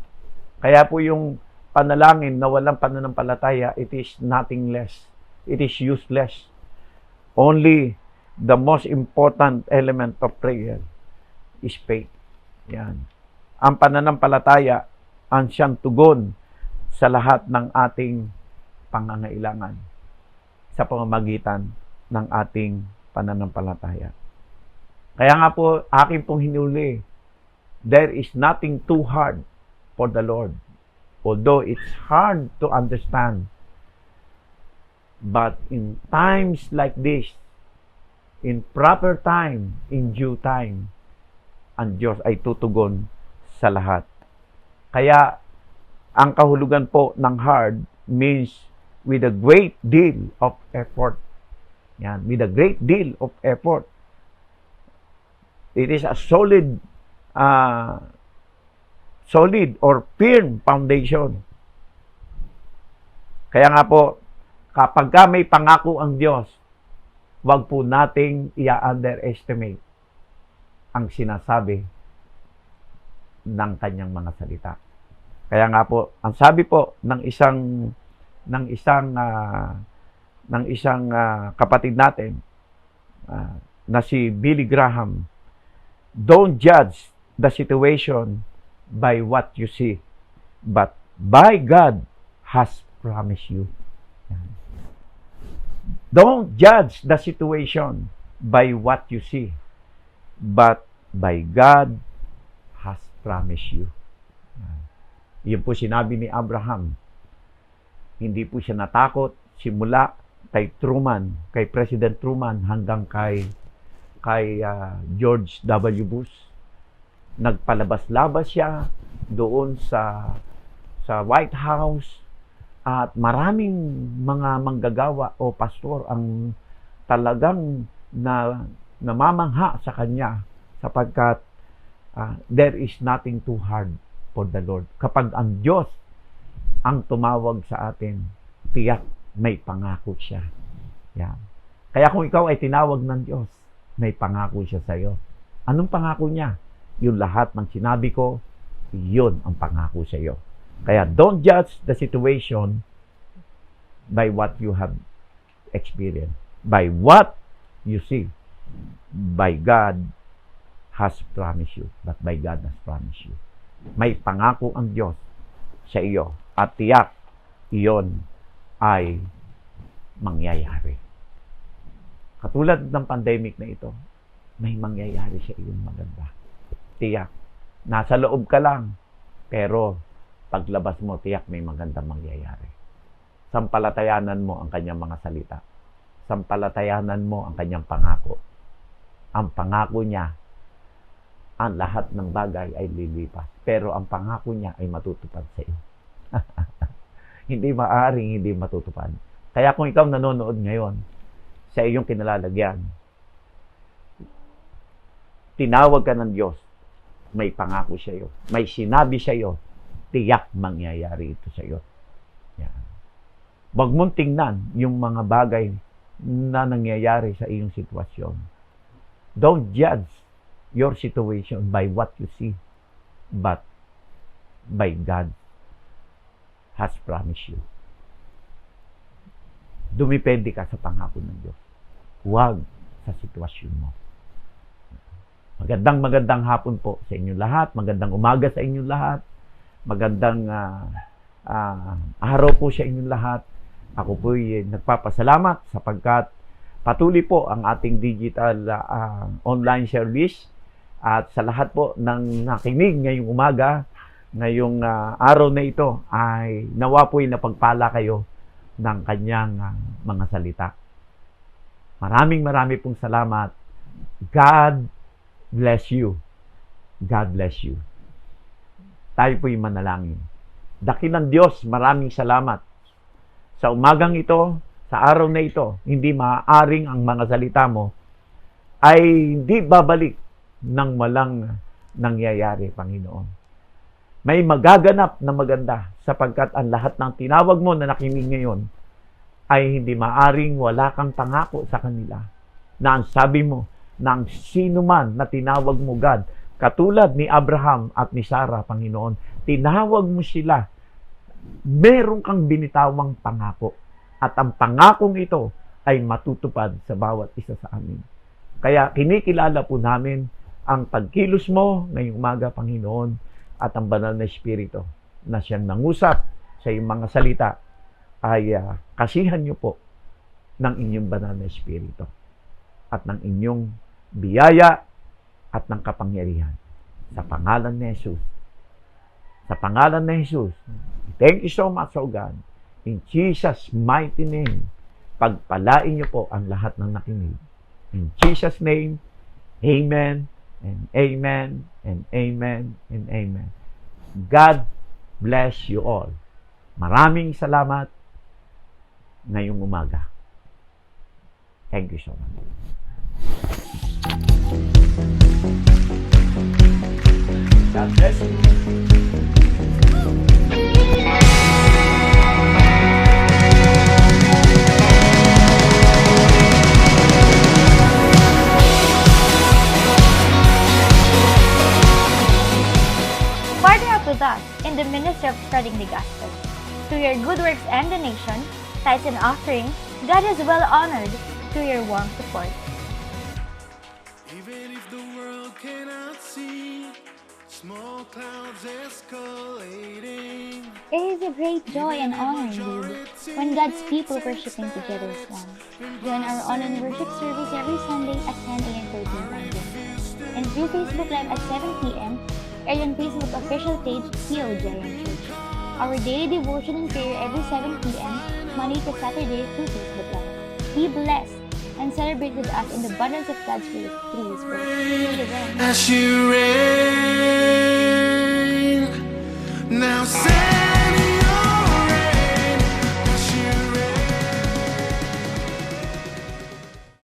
Kaya po yung panalangin na walang pananampalataya, it is nothingness. It is useless. Only the most important element of prayer is faith. Yan. Ang pananampalataya ang siyang tugon sa lahat ng ating pangangailangan sa pamamagitan ng ating pananampalataya. Kaya nga po, akin pong hinuli, there is nothing too hard for the Lord. Although it's hard to understand, but in times like this, in proper time, in due time, ang Diyos ay tutugon sa lahat. Kaya, ang kahulugan po ng hard means with a great deal of effort. Yan, with a great deal of effort. It is a solid or firm foundation. Kaya nga po, kapag may pangako ang Diyos, wag po nating i-underestimate ang sinasabi ng kanyang mga salita. Kaya nga po, ang sabi po ng isang kapatid natin na si Billy Graham, don't judge the situation by what you see, but by God has promised you. Don't judge the situation by what you see, but by God has promised you. Yun po sinabi ni Abraham. Hindi po siya natakot simula kay Truman, kay President Truman hanggang kay George W. Bush. Nagpalabas-labas siya doon sa White House at maraming mga manggagawa o pastor ang talagang namamangha sa kanya sapagkat there is nothing too hard for the Lord. Kapag ang Diyos ang tumawag sa atin, tiyak may pangako siya. Yan. Kaya kung ikaw ay tinawag ng Diyos, may pangako siya sa iyo. Anong pangako niya? Yung lahat ng sinabi ko, yun ang pangako sa iyo. Kaya don't judge the situation by what you have experienced, by what you see. By God has promised you, but by God has promised you. May pangako ang Diyos sa iyo at tiyak iyon ay mangyayari. Katulad ng pandemic na ito, may mangyayari sa iyong maganda. Tiyak. Nasa loob ka lang, pero paglabas mo, tiyak may magandang mangyayari. Sampalatayanan mo ang kanyang mga salita. Sampalatayanan mo ang kanyang pangako. Ang pangako niya, ang lahat ng bagay ay lilipas. Pero ang pangako niya ay matutupad sa iyo. Hindi maaaring hindi matutupad. Kaya kung ikaw nanonood ngayon sa iyong kinalalagyan, tinawag ka ng Diyos, may pangako sa iyo. May sinabi sa iyo, tiyak mangyayari ito sa iyo. Yan. Huwag mong tingnan yung mga bagay na nangyayari sa iyong sitwasyon. Don't judge your situation by what you see, but by God has promised you. Dumipende ka sa pangako ng Diyos. Huwag sa sitwasyon mo. Magandang hapon po sa inyong lahat. Magandang umaga sa inyong lahat. Magandang araw po sa inyong lahat. Ako po'y nagpapasalamat sapagkat patuloy po ang ating digital online service. At sa lahat po ng nakinig ngayong umaga, ngayong araw na ito, ay nawa po'y napagpala kayo ng kanyang mga salita. Marami pong salamat. God bless you. God bless you. Tayo po'y manalangin. Dakilang Diyos, maraming salamat. Sa umagang ito, sa araw na ito, hindi maaaring ang mga salita mo ay hindi babalik ng walang nangyayari, Panginoon. May magaganap na maganda sapagkat ang lahat ng tinawag mo na nakinig ngayon ay hindi maaring wala kang pangako sa kanila. Na ang sabi mo, na ang sino man na tinawag mo, God, katulad ni Abraham at ni Sarah, Panginoon, tinawag mo sila, meron kang binitawang pangako. At ang pangakong ito ay matutupad sa bawat isa sa amin. Kaya kinikilala po namin ang pagkilos mo ngayong umaga, Panginoon, at ang banal na Espiritu na siyang nangusap sa iyong mga salita ay kasihan niyo po ng inyong banal na Espiritu at ng inyong biyaya at ng kapangyarihan. Sa pangalan ni Jesus. Sa pangalan ni Jesus. Thank you so much, oh God. In Jesus' mighty name, pagpalain niyo po ang lahat ng nakinig. In Jesus' name, amen, and amen, and amen, and amen. God bless you all. Maraming salamat ngayong umaga. Thank you so much. God bless you. Partner up with us in the ministry of spreading the gospel. Through your good works and donation, tithes and offering, God is well honored through your warm support. Even if the world cannot see small clouds escalating, It is a great joy and honor indeed when God's people worshiping together as one. Join our online worship service every Sunday at 10 a.m. 13 p.m. and through Facebook Live at 7 p.m. and on Facebook official page POJM Church. Our daily devotion and prayer every 7 p.m. Monday to Saturday through Facebook Live. Be blessed and celebrate with us in the abundance of God's grace through His word. See you then. as you reign. Now say